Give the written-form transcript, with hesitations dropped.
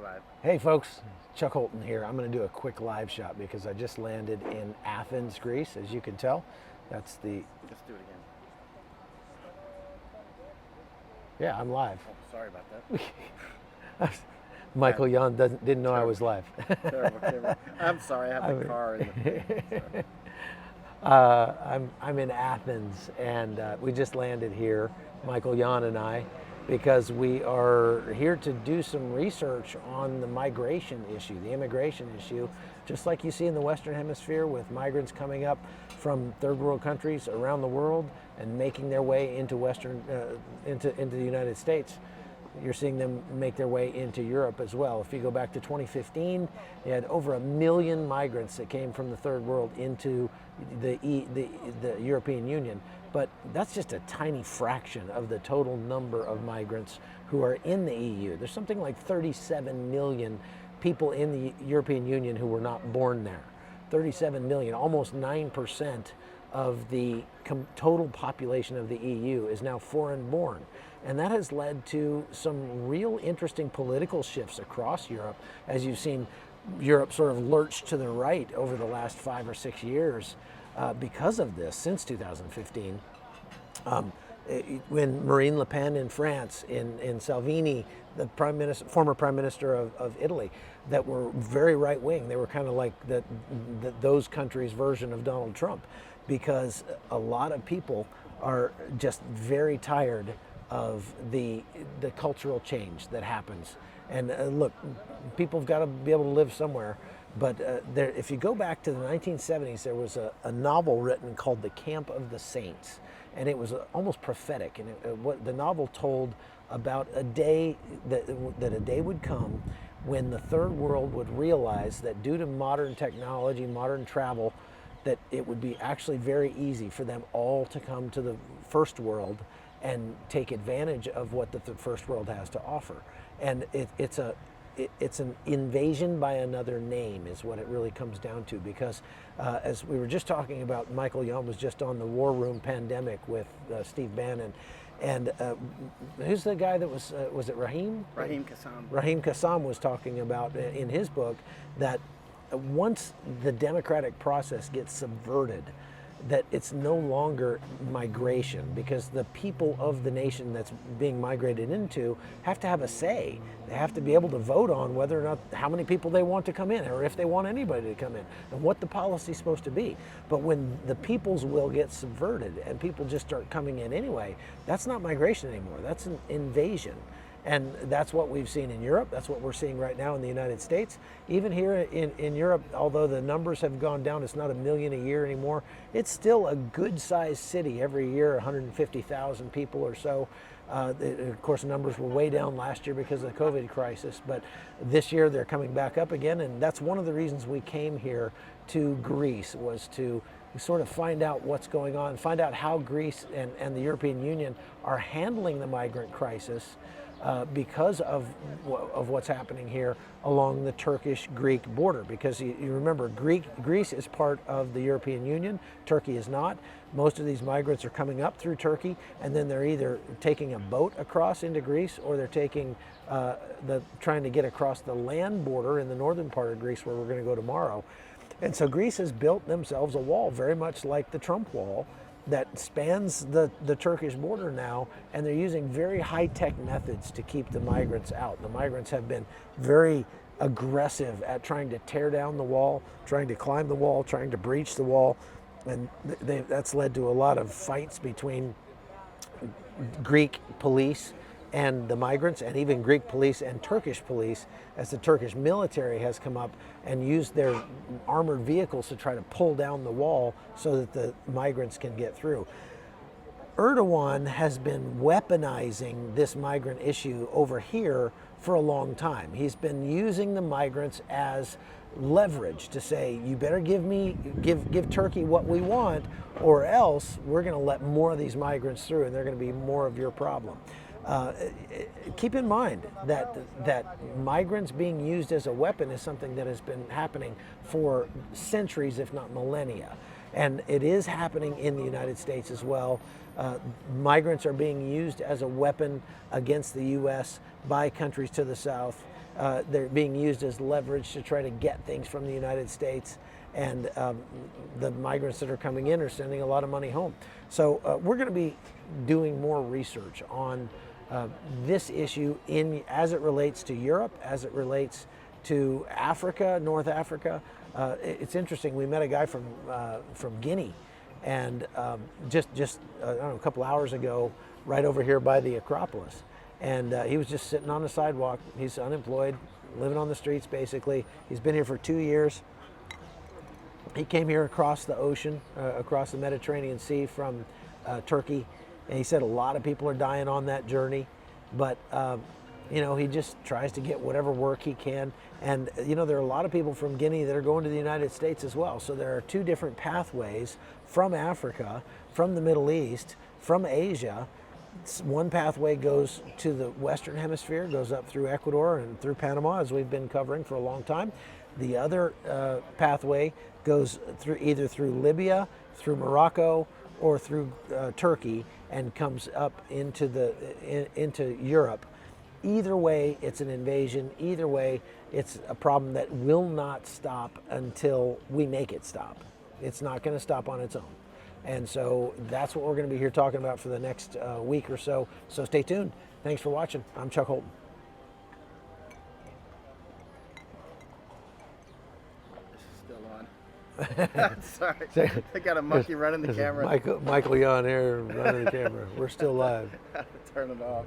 live. Hey folks, Chuck Holton here. I'm going to do a quick live shot because I just landed in Athens, Greece, as you can tell. That's the, Let's do it again. yeah, I'm live. Oh, sorry about that. Michael Jan didn't know I was live. Terrible. I'm sorry, I have the car in the I'm in Athens, and we just landed here, Michael Jan and I, because we are here to do some research on the migration issue, the immigration issue, just like you see in the Western Hemisphere with migrants coming up from third world countries around the world and making their way into into the United States. You're seeing them make their way into Europe as well. If you go back to 2015, you had over 1 million migrants that came from the third world into the European Union. But that's just a tiny fraction of the total number of migrants who are in the EU. There's something like 37 million people in the European Union who were not born there. 37 million, almost 9% of the total population of the EU is now foreign born. And that has led to some real interesting political shifts across Europe, as you've seen Europe sort of lurch to the right over the last 5 or 6 years because of this, since 2015. When Marine Le Pen in France, in Salvini, the former prime minister of Italy, that were very right wing. They were kind of like those countries' version of Donald Trump, because a lot of people are just very tired of the cultural change that happens. And look, people have got to be able to live somewhere. But if you go back to the 1970s, there was a novel written called The Camp of the Saints. And it was almost prophetic. And what the novel told about a day that a day would come when the third world would realize that due to modern technology, modern travel, that it would be actually very easy for them all to come to the first world and take advantage of what the first world has to offer. And it's an invasion by another name is what it really comes down to, because as we were just talking about, Michael Jan was just on the War Room Pandemic with Steve Bannon. And who's the guy that was it Raheem? Raheem Kassam. Raheem Kassam was talking about in his book that once the democratic process gets subverted, that it's no longer migration, because the people of the nation that's being migrated into have to have a say. They have to be able to vote on whether or not, how many people they want to come in, or if they want anybody to come in, and what the policy is supposed to be. But when the people's will gets subverted and people just start coming in anyway, that's not migration anymore. That's an invasion. And that's what we've seen in Europe. That's what we're seeing right now in the United States. Even here in Europe, although the numbers have gone down, it's not 1 million a year anymore. It's still a good-sized city every year, 150,000 people or so. Of course, the numbers were way down last year because of the COVID crisis, but this year they're coming back up again. And that's one of the reasons we came here to Greece, was to sort of find out what's going on, find out how Greece and the European Union are handling the migrant crisis. Because of what's happening here along the Turkish-Greek border. Because you remember, Greece is part of the European Union, Turkey is not. Most of these migrants are coming up through Turkey, and then they're either taking a boat across into Greece, or they're taking trying to get across the land border in the northern part of Greece, where we're going to go tomorrow. And so Greece has built themselves a wall, very much like the Trump wall, that spans the Turkish border now, and they're using very high-tech methods to keep the migrants out. The migrants have been very aggressive at trying to tear down the wall, trying to climb the wall, trying to breach the wall, and that's led to a lot of fights between Greek police and the migrants, and even Greek police and Turkish police, as the Turkish military has come up and used their armored vehicles to try to pull down the wall so that the migrants can get through. Erdogan has been weaponizing this migrant issue over here for a long time. He's been using the migrants as leverage to say, you better give Turkey what we want, or else we're going to let more of these migrants through, and they're going to be more of your problem. Keep in mind that migrants being used as a weapon is something that has been happening for centuries, if not millennia. And it is happening in the United States as well. Migrants are being used as a weapon against the U.S. by countries to the south. They're being used as leverage to try to get things from the United States. And the migrants that are coming in are sending a lot of money home. So we're going to be doing more research on this issue as it relates to Europe, as it relates to Africa, North Africa. It's interesting. We met a guy from Guinea, and just I don't know, a couple hours ago, right over here by the Acropolis, and he was just sitting on the sidewalk. He's unemployed, living on the streets basically. He's been here for 2 years. He came here across the ocean, across the Mediterranean Sea from Turkey, and he said a lot of people are dying on that journey, but you know, he just tries to get whatever work he can. And you know, there are a lot of people from Guinea that are going to the United States as well. So there are two different pathways from Africa, from the Middle East, from Asia. One pathway goes to the Western Hemisphere, goes up through Ecuador and through Panama, as we've been covering for a long time. The other pathway goes through either through Libya, through Morocco, or through Turkey, and comes up into Europe. Either way, it's an invasion. Either way, it's a problem that will not stop until we make it stop. It's not going to stop on its own. And so that's what we're going to be here talking about for the next week or so. So stay tuned. Thanks for watching. I'm Chuck Holton. Sorry, I got a monkey running the camera. Michael, you on there running the camera. We're still live. Turn it off.